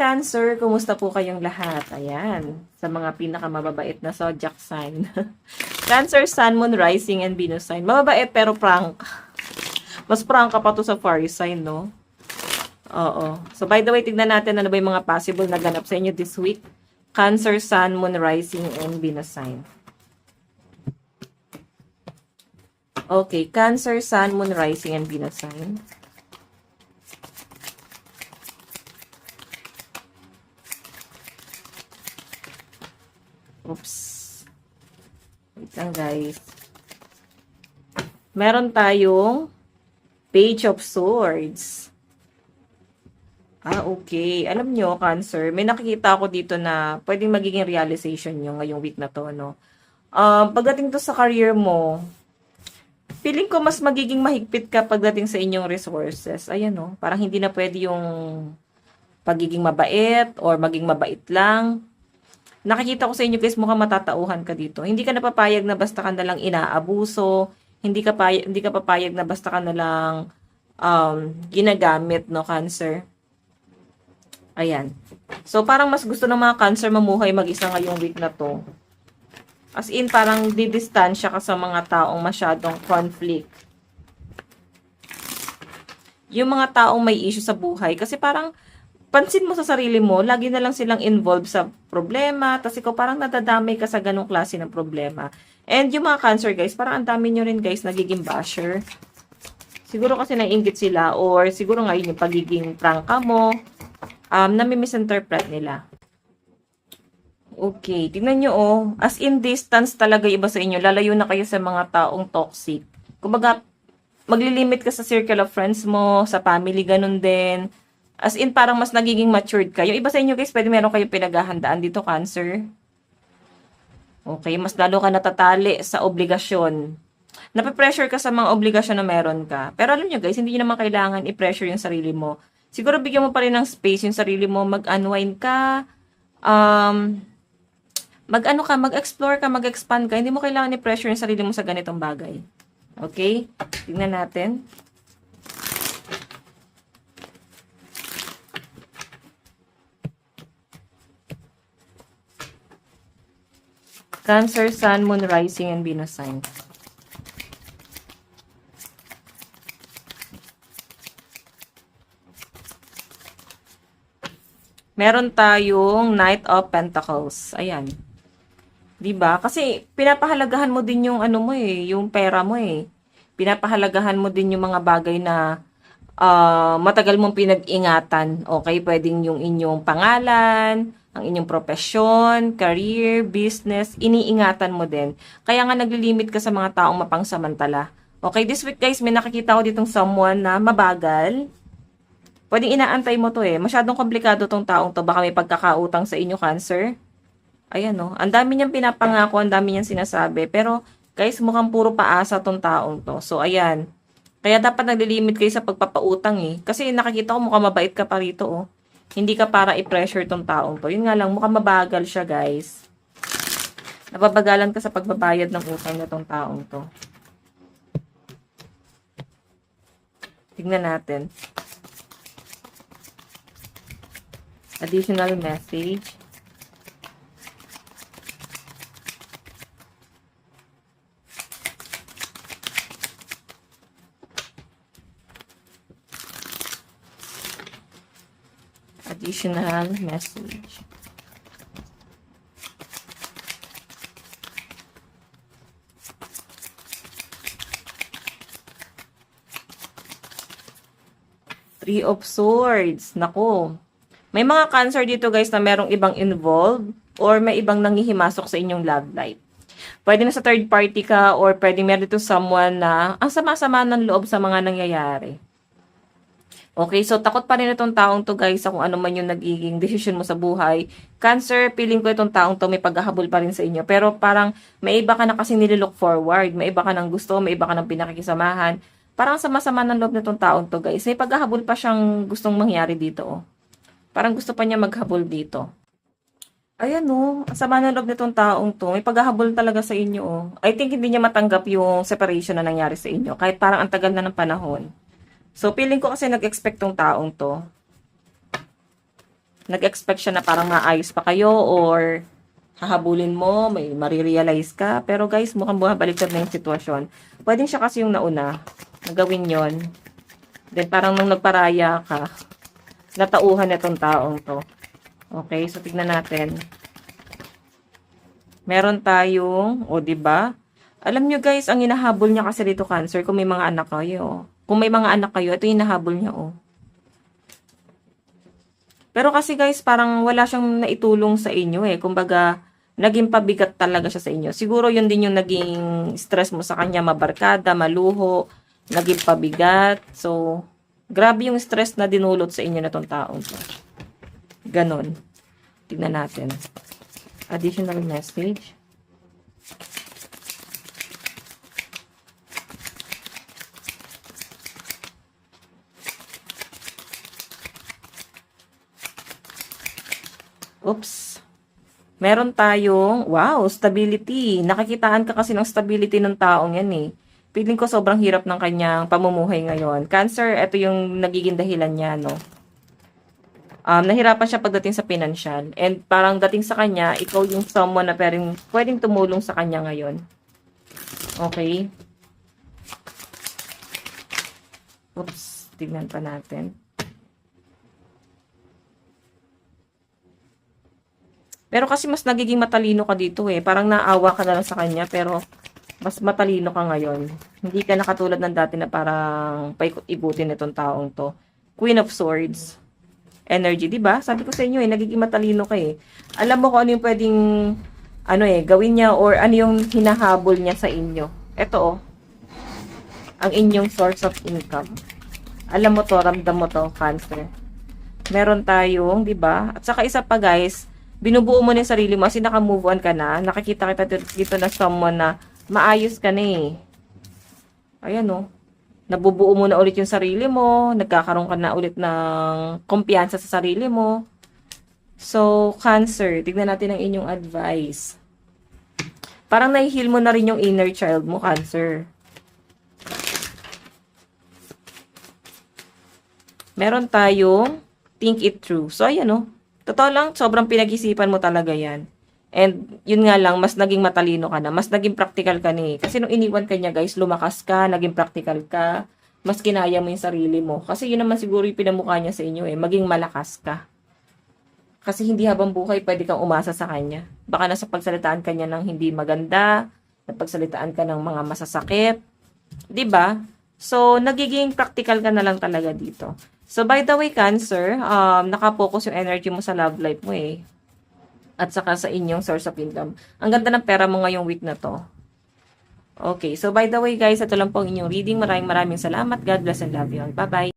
Cancer, kumusta po kayong lahat? Ayan, sa mga pinakamababait na zodiac sign. Cancer, Sun, Moon, Rising, and Venus sign. Mababait pero prank. Mas prank ka pa to sa fire sign, no? Oo. So, by the way, tignan natin ano ba yung mga possible na ganap sa inyo this week. Cancer, Sun, Moon, Rising, and Venus sign. Okay, Cancer, Sun, Moon, Rising, and Venus sign. Oops. Wait lang, guys. Meron tayong Page of Swords. Okay. Alam nyo, Cancer, may nakikita ako dito na pwedeng magiging realization nyo ngayong week na to, no? Pagdating to sa career mo, feeling ko mas magiging mahigpit ka pagdating sa inyong resources. Ayan, no? Parang hindi na pwede yung pagiging mabait or maging mabait lang. Nakikita ko sa inyo guys, mukhang matatauhan ka dito. Hindi ka napapayag na basta ka nalang inaabuso. Hindi ka papayag na basta ka nalang ginagamit, no, Cancer? Ayan. So, parang mas gusto ng mga Cancer mamuhay mag-isa ngayong week na to. As in, parang didistansya ka sa mga taong masyadong conflict. Yung mga taong may issue sa buhay. Kasi parang, pansin mo sa sarili mo, lagi na lang silang involved sa problema. Tapos ikaw parang nadadamay ka sa ganong klase ng problema. And yung mga Cancer, guys, parang ang dami nyo rin, guys, nagiging basher. Siguro kasi naiinggit sila. Or siguro ngayon yung pagiging prangka mo. Nami-misinterpret nila. Okay, tingnan nyo oh. As in distance talaga iba sa inyo. Lalayo na kayo sa mga taong toxic. Kumbaga, maglilimit ka sa circle of friends mo, sa family, ganun din. As in, parang mas nagiging matured ka. Yung iba sa inyo guys, pwede meron kayo pinaghahandaan dito, Cancer. Okay, mas lalo ka natatali sa obligasyon. Nape-pressure ka sa mga obligasyon na meron ka. Pero alam nyo guys, hindi nyo naman kailangan i-pressure yung sarili mo. Siguro bigyan mo pa rin ng space yung sarili mo, mag-unwind ka, mag-explore ka, mag-expand ka. Hindi mo kailangan i-pressure yung sarili mo sa ganitong bagay. Okay? Tingnan natin. Cancer, Sun, Moon, Rising, and Venus sign. Meron tayong Knight of Pentacles. Ayan. 'Di ba? Kasi pinapahalagahan mo din yung ano mo yung pera mo Pinapahalagahan mo din yung mga bagay na matagal mong pinag-ingatan. Okay, pwedeng yung inyong pangalan, ang inyong profesyon, career, business, iniingatan mo din. Kaya nga naglilimit ka sa mga taong mapangsamantala. Okay, this week guys, may nakikita ko ditong someone na mabagal. Pwedeng inaantay mo to Masyadong komplikado tong taong to. Baka may pagkakautang sa inyo, Cancer. Ayan, no. Ang dami niyang pinapangako, ang dami niyang sinasabi. Pero, guys, mukhang puro paasa tong taong to. So, ayan. Kaya dapat naglilimit kayo sa pagpapautang Kasi nakikita ko mukhang mabait ka pa rito, Hindi ka para i-pressure tong taong to. Yun nga lang, mukhang mabagal siya, guys. Napabagalan ka sa pagbabayad ng utang na tong taong to. Tignan natin. Additional message. Additional message. Three of Swords. Nako. May mga Cancer dito guys na merong ibang involved or may ibang nanghihimasok sa inyong love life. Pwede na sa third party ka or pwede meron dito someone na ang sama-sama ng loob sa mga nangyayari. Okay, so takot pa rin itong taong to guys sa kung ano man yung nagiging decision mo sa buhay. Cancer, feeling ko itong taong to may paghahabol pa rin sa inyo. Pero parang may iba ka na kasi nililook forward. May iba ka ng gusto, may iba ka ng pinakikisamahan. Parang sama-sama ng loob nitong taong to guys. May paghahabol pa siyang gustong mangyari dito Parang gusto pa niya maghabol dito. Ayan ang sama ng loob nitong taong to. May paghahabol talaga sa inyo I think hindi niya matanggap yung separation na nangyari sa inyo. Kahit parang ang tagal na ng panahon. So, feeling ko kasi nag-expect tong taong to Nag-expect siya na parang maayos pa kayo or hahabulin mo, may marirealize ka. Pero guys, mukhang bumabaliktad na yung sitwasyon. Pwedeng siya kasi yung nauna na gawin yon. Then parang nung nagparaya ka, natauhan na itong taong to. Okay, so tignan natin. Meron tayong, o di ba? Alam nyo guys, ang hinahabol niya kasi dito Cancer, kung may mga anak kayo. Kung may mga anak kayo, ito yung hinahabol niya, oh. Pero kasi guys, parang wala siyang naitulong sa inyo eh. Kumbaga, naging pabigat talaga siya sa inyo. Siguro yun din yung naging stress mo sa kanya, mabarkada, maluho, naging pabigat. So, grabe yung stress na dinulot sa inyo na tong taong to. Ganon. Tignan natin. Additional message. Oops. Meron tayong, wow, stability. Nakikitaan ka kasi ng stability ng taong yan eh. Feeling ko sobrang hirap ng kanyang pamumuhay ngayon. Cancer, ito yung nagiging dahilan niya, no? Nahirapan siya pagdating sa financial. And parang dating sa kanya, ikaw yung someone na pwedeng tumulong sa kanya ngayon. Okay? Oops, tignan pa natin. Pero kasi mas nagiging matalino ka dito eh. Parang naawa ka na lang sa kanya, pero mas matalino ka ngayon. Hindi ka na katulad ng dati na parang paikot-ikutin itong taong to. Queen of Swords. Energy, di ba? Sabi ko sa inyo eh, nagiging matalino ka eh. Alam mo kung ano yung pwedeng, gawin niya or ano yung hinahabol niya sa inyo. Ito oh, ang inyong source of income. Alam mo to, ramdam mo to, Cancer. Meron tayong, di ba? At saka isa pa guys, binubuo mo na yung sarili mo kasi naka-move on ka na. Nakikita kita dito na someone na maayos ka na eh. Ayan oh. Nabubuo mo na ulit yung sarili mo. Nagkakaroon ka na ulit ng kumpiyansa sa sarili mo. So, Cancer, tignan natin ang inyong advice. Parang nai-heal mo na rin yung inner child mo, Cancer. Meron tayong think it through. So, ayan oh. Totoo lang, sobrang pinag-isipan mo talaga yan. And, yun nga lang, mas naging matalino ka na. Mas naging practical ka ni. Kasi nung iniwan ka niya, guys, lumakas ka, naging practical ka. Mas kinaya mo yung sarili mo. Kasi yun naman siguro yung pinamukha niya sa inyo eh. Maging malakas ka. Kasi hindi habang buhay, pwede kang umasa sa kanya. Baka nasa pagsalitaan ka niya ng hindi maganda, napagsalitaan ka ng mga masasakit. 'Di ba? So, nagiging practical ka na lang talaga dito. So, by the way, Cancer, nakapokus yung energy mo sa love life mo eh. At saka sa inyong source of income. Ang ganda ng pera mo ngayong week na to. Okay, so by the way guys, ito lang po ang inyong reading. Maraming salamat. God bless and love you all. Bye-bye.